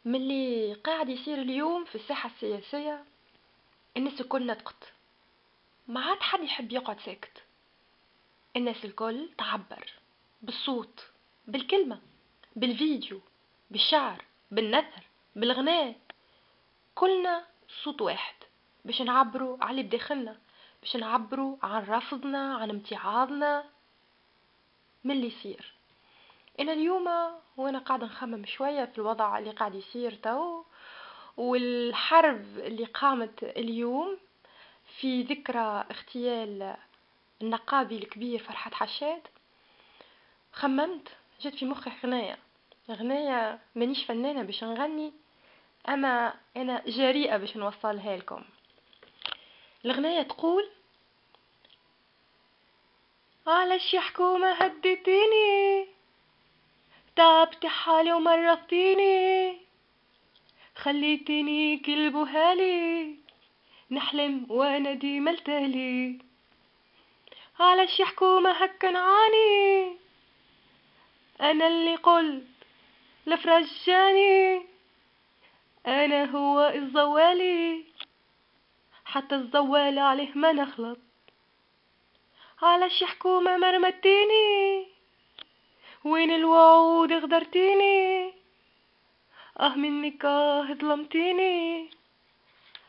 من اللي قاعد يصير اليوم في الساحة السياسية، الناس الكل نطقت، ما عاد حد يحب يقعد ساكت. الناس الكل تعبر بالصوت، بالكلمة، بالفيديو، بالشعر، بالنثر، بالغناء. كلنا صوت واحد باش نعبروا على اللي بداخلنا، باش نعبروا عن رفضنا، عن امتعاضنا من اللي يصير. انا اليوم وانا قاعده نخمم شويه في الوضع اللي قاعد يصير تو، والحرب اللي قامت اليوم في ذكرى اغتيال النقابي الكبير فرحات حشاد. خممت، جت في مخي غناية مانيش فنانة باش نغني، اما انا جريئة باش نوصلها لكم. الغناية تقول: علاش يا حكومة هديتيني، تعبت حالي ومرضتيني، خليتيني كلب وهالي، نحلم وانا ديما التالي. علاش يا حكومة هكا نعاني، انا اللي قلت لفرجاني، انا هو الزوالي، حتى الزوال عليه ما نخلط. علاش يا حكومة مرمتيني، وين الوعود غدرتيني، منك ظلمتيني،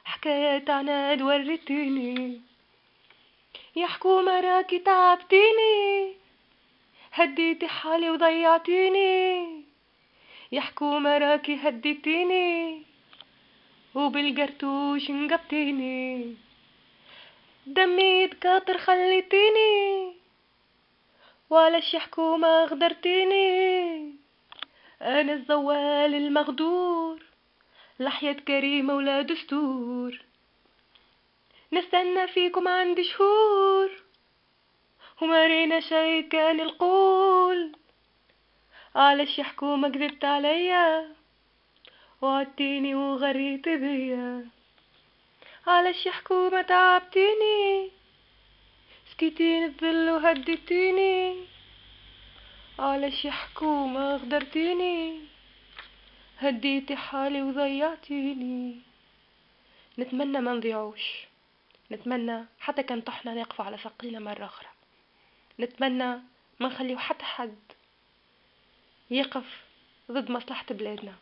حكايات عناد وريتيني. يا حكومة راكي تعبتيني، هديتي حالي وضيعتيني، يا حكومة راكي هديتيني، وبالقرطوش نقبتيني، دمي يتقاطر خليتيني، وعلاش يا حكومة غدرتيني، انا الزوال المغدور، لحياة كريمة ولا دستور، نستنى فيكم عندي شهور، وما رينا شي كان القول. علاش يا حكومة كذبت عليا، وعدتيني وغريت بيا، علاش يا حكومة تعبتيني، سكيتين الظل وهديتيني، علاش يا حكومة غدرتيني، هديتي حالي وضيعتيني. نتمنى ما نضيعوش، نتمنى حتى كان طحنا نقف على ساقينا مرة أخرى، نتمنى ما نخليو حتى حد يقف ضد مصلحة بلادنا.